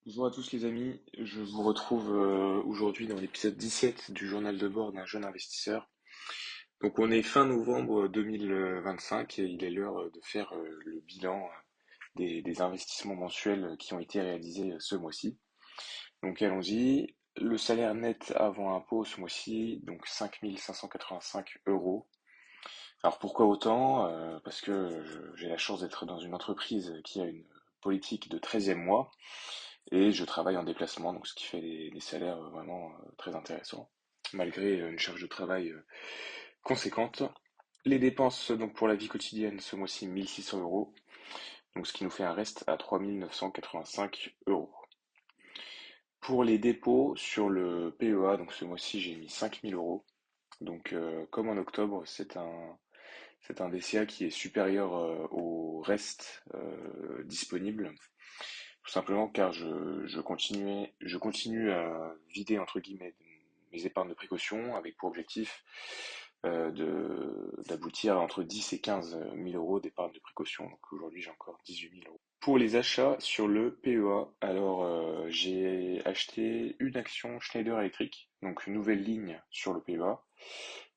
Bonjour à tous les amis, je vous retrouve aujourd'hui dans l'épisode 17 du journal de bord d'un jeune investisseur. Donc on est fin novembre 2025 et il est l'heure de faire le bilan des investissements mensuels qui ont été réalisés ce mois-ci. Donc allons-y. Le salaire net avant impôt ce mois-ci, donc 5 585 euros. Alors pourquoi autant? Parce que j'ai la chance d'être dans une entreprise qui a une politique de 13e mois. Et je travaille en déplacement, donc ce qui fait des salaires vraiment très intéressants, malgré une charge de travail conséquente. Les dépenses donc pour la vie quotidienne ce mois-ci 1600 euros, donc ce qui nous fait un reste à 3985 euros. Pour les dépôts sur le PEA, donc ce mois-ci j'ai mis 5000 euros. Donc comme en octobre, c'est un DCA qui est supérieur au reste disponible. Tout simplement car je continue à vider entre guillemets mes épargnes de précaution avec pour objectif d'aboutir à entre 10 et 15 000 euros d'épargne de précaution. Donc aujourd'hui j'ai encore 18 000 euros. Pour les achats sur le PEA, alors j'ai acheté une action Schneider Electric, donc une nouvelle ligne sur le PEA.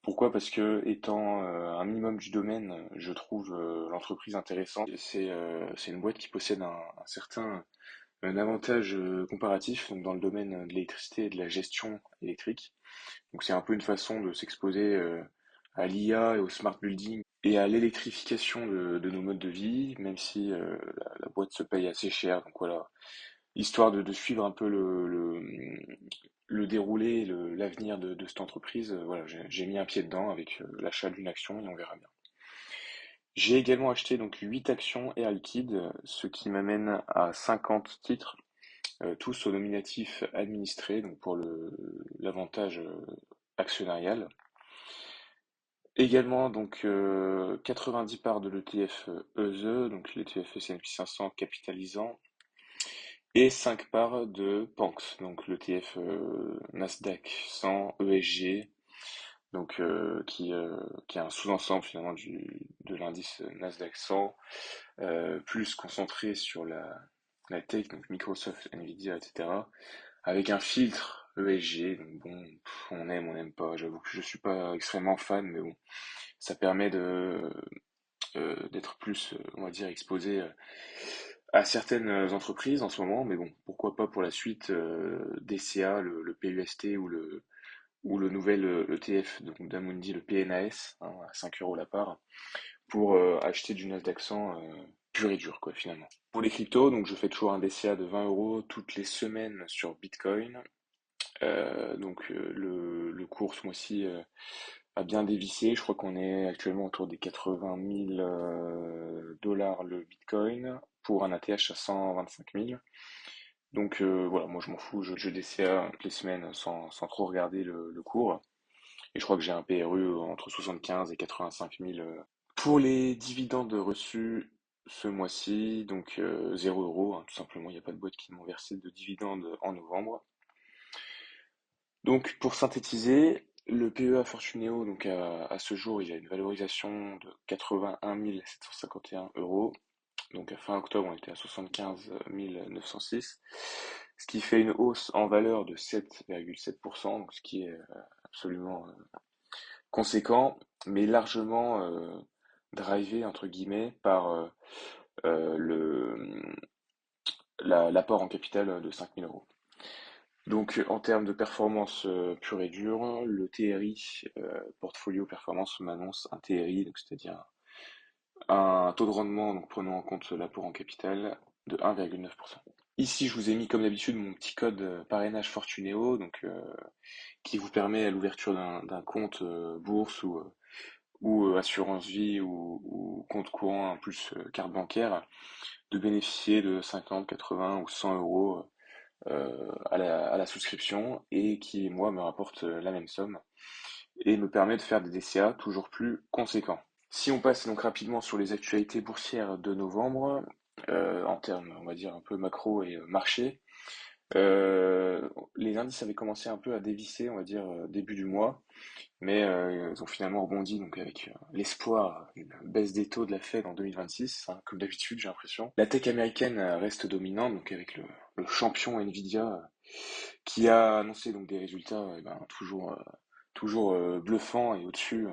Pourquoi? Parce que étant un minimum du domaine, je trouve l'entreprise intéressante. C'est une boîte qui possède un certain avantage comparatif donc dans le domaine de l'électricité et de la gestion électrique. Donc c'est un peu une façon de s'exposer à l'IA et au smart building et à l'électrification de nos modes de vie, même si la boîte se paye assez cher. Donc voilà, histoire de suivre un peu le déroulé, l'avenir de cette entreprise. Voilà, j'ai mis un pied dedans avec l'achat d'une action et on verra bien. J'ai également acheté donc 8 actions Air Liquide, ce qui m'amène à 50 titres, tous au nominatif administré, donc pour l'avantage actionnarial. Également donc 90 parts de l'ETF ESE, donc l'ETF S&P 500 capitalisant, et 5 parts de PANX, donc l'ETF Nasdaq 100 ESG, donc qui est un sous-ensemble finalement de l'indice Nasdaq 100, plus concentré sur la tech, donc Microsoft, Nvidia, etc., avec un filtre ESG, donc bon, on n'aime pas, j'avoue que je suis pas extrêmement fan, mais bon, ça permet d'être plus, on va dire, exposé à certaines entreprises en ce moment, mais bon, pourquoi pas pour la suite DCA, le PUST ou le nouvel ETF donc d'Amundi, le PNAS, hein, à 5 euros la part, pour acheter du Nasdaq 100 pur et dur, quoi, finalement. Pour les cryptos, donc je fais toujours un DCA de 20 euros toutes les semaines sur Bitcoin. Le cours ce mois-ci a bien dévissé. Je crois qu'on est actuellement autour des 80 000 dollars le Bitcoin pour un ATH à 125 000. Donc voilà, moi je m'en fous, je DCA toutes les semaines sans trop regarder le cours. Et je crois que j'ai un PRU entre 75 et 85 000. Pour les dividendes reçus ce mois-ci, donc 0 euros, hein, tout simplement, il n'y a pas de boîte qui m'ont versé de dividendes en novembre. Donc pour synthétiser, le PEA Fortuneo, donc à ce jour, il a une valorisation de 81 751 euros. Donc à fin octobre, on était à 75 906, ce qui fait une hausse en valeur de 7,7%, donc ce qui est absolument conséquent, mais largement drivé entre guillemets par l'apport en capital de 5000 euros. Donc en termes de performance pure et dure, le TRI, Portfolio Performance, m'annonce un TRI, donc c'est-à-dire un taux de rendement, donc prenant en compte l'apport en capital, de 1,9%. Ici, je vous ai mis comme d'habitude mon petit code parrainage Fortunéo, donc qui vous permet à l'ouverture d'un compte bourse ou assurance vie ou compte courant plus carte bancaire, de bénéficier de 50, 80 ou 100 euros à la souscription et qui, moi, me rapporte la même somme et me permet de faire des DCA toujours plus conséquents. Si on passe donc rapidement sur les actualités boursières de novembre, en termes, on va dire, un peu macro et marché, les indices avaient commencé un peu à dévisser, on va dire, début du mois, mais ils ont finalement rebondi donc avec l'espoir d'une baisse des taux de la Fed en 2026, hein, comme d'habitude j'ai l'impression. La tech américaine reste dominante, donc avec le champion Nvidia, qui a annoncé donc des résultats toujours bluffants et au-dessus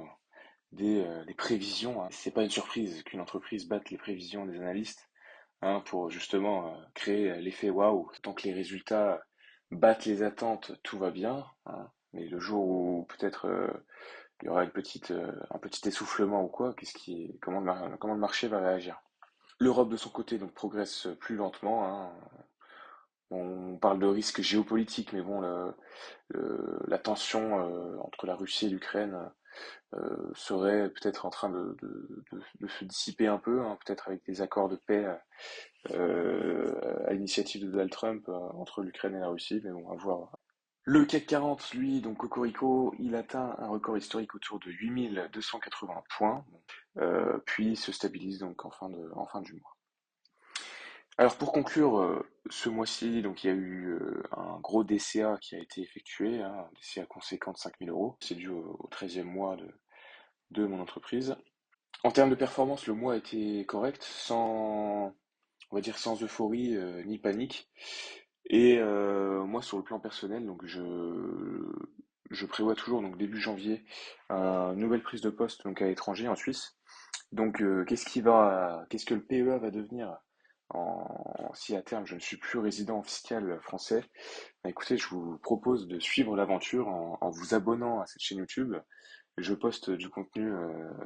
des prévisions, hein. C'est pas une surprise qu'une entreprise batte les prévisions des analystes, hein, pour justement créer l'effet waouh. Tant que les résultats battent les attentes, tout va bien, hein. Mais le jour où peut-être il y aura un petit essoufflement ou quoi, comment le marché va réagir? L'Europe de son côté donc progresse plus lentement, hein. On parle de risque géopolitique, mais bon, la tension entre la Russie et l'Ukraine serait peut-être en train de se dissiper un peu, hein, peut-être avec des accords de paix à l'initiative de Donald Trump entre l'Ukraine et la Russie, mais bon, à voir. Le CAC 40, lui, donc Cocorico, il atteint un record historique autour de 8280 points, puis se stabilise donc en fin du mois. Alors pour conclure, ce mois-ci, donc il y a eu un gros DCA qui a été effectué, hein, un DCA conséquent de 5 000 euros. C'est dû au 13e mois de mon entreprise. En termes de performance, le mois a été correct, on va dire sans euphorie ni panique. Et moi, sur le plan personnel, donc je prévois toujours donc début janvier une nouvelle prise de poste donc à l'étranger en Suisse. Donc qu'est-ce que le PEA va devenir si à terme je ne suis plus résident fiscal français? Bah, écoutez, je vous propose de suivre l'aventure en vous abonnant à cette chaîne YouTube. Je poste du contenu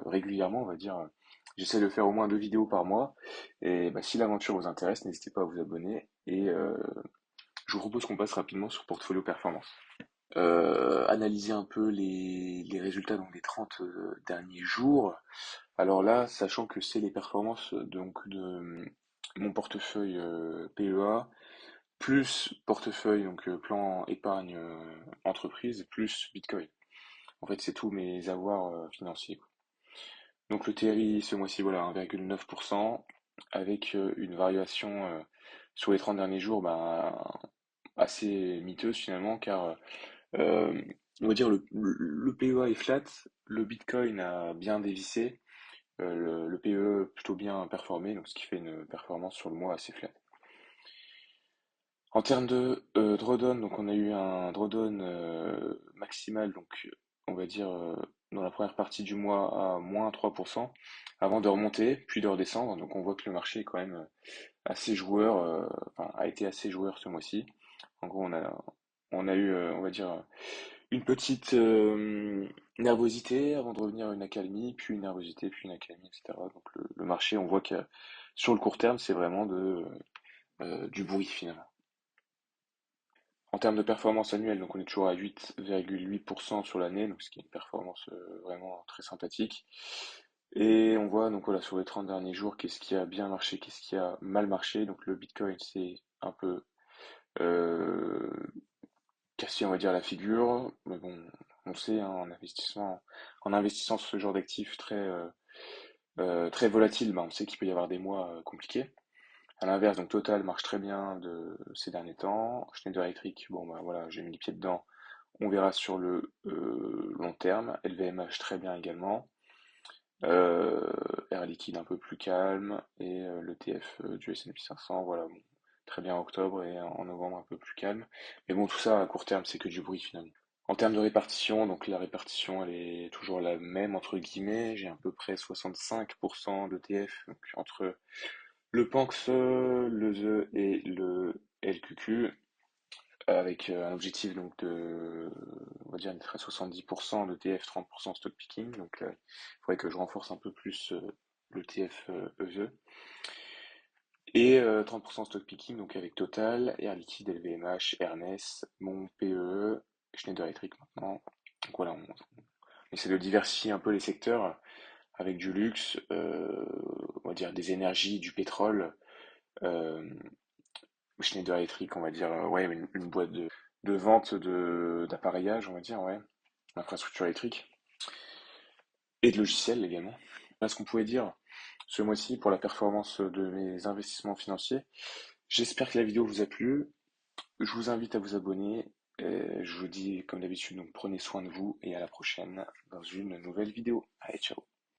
régulièrement, on va dire. J'essaie de faire au moins 2 vidéos par mois. Et bah, si l'aventure vous intéresse, n'hésitez pas à vous abonner. Et je vous propose qu'on passe rapidement sur Portfolio Performance. Analyser un peu les résultats donc des 30 derniers jours. Alors là, sachant que c'est les performances donc de mon portefeuille PEA, plus portefeuille donc plan épargne entreprise, plus Bitcoin. En fait, c'est tous mes avoirs financiers, quoi. Donc le TRI ce mois-ci, voilà, 1,9%, avec une variation sur les 30 derniers jours assez miteuse finalement, car euh, on va dire le PEA est flat, le Bitcoin a bien dévissé, le PE plutôt bien performé, donc ce qui fait une performance sur le mois assez flat. En termes de drawdown, donc on a eu un drawdown maximal, donc on va dire dans la première partie du mois à moins 3%, avant de remonter, puis de redescendre. Donc on voit que le marché est quand même assez joueur, enfin, a été assez joueur ce mois-ci. En gros, on a eu, on va dire, une petite nervosité avant de revenir à une accalmie, puis une nervosité, puis une accalmie, etc. Donc le marché, on voit que sur le court terme, c'est vraiment du bruit finalement. En termes de performance annuelle, donc on est toujours à 8,8% sur l'année, donc ce qui est une performance vraiment très sympathique. Et on voit donc voilà sur les 30 derniers jours qu'est-ce qui a bien marché, qu'est-ce qui a mal marché. Donc le Bitcoin c'est un peu euh, cassé on va dire la figure, mais bon on sait hein, en investissant sur ce genre d'actifs très volatiles, on sait qu'il peut y avoir des mois compliqués. À l'inverse, donc Total marche très bien de ces derniers temps. Schneider Electric, bon bah voilà, j'ai mis les pieds dedans. On verra sur le long terme. LVMH très bien également. Euh, Air Liquide un peu plus calme. Et l'ETF du S&P 500, voilà, bon, très bien en octobre et en novembre un peu plus calme. Mais bon, tout ça à court terme, c'est que du bruit finalement. En termes de répartition, donc la répartition elle est toujours la même entre guillemets. J'ai à peu près 65% d'ETF donc, entre le PANX, le ZE et le LQQ, avec un objectif donc on va dire d'être à 70% d'ETF, 30% stock picking. Donc il faudrait que je renforce un peu plus l'ETF EVE. Et 30% stock picking, donc avec Total, Air Liquide, LVMH, Ernest, mon PE, Schneider Electric maintenant. Donc voilà, on essaie de diversifier un peu les secteurs avec du luxe, on va dire des énergies, du pétrole, euh, Schneider Electric, on va dire, ouais, une boîte de vente d'appareillage, on va dire, ouais, d'infrastructure électrique et de logiciels également. Là, ce qu'on pouvait dire ce mois-ci pour la performance de mes investissements financiers. J'espère que la vidéo vous a plu. Je vous invite à vous abonner. Je vous dis, comme d'habitude, donc prenez soin de vous et à la prochaine dans une nouvelle vidéo. Allez, ciao.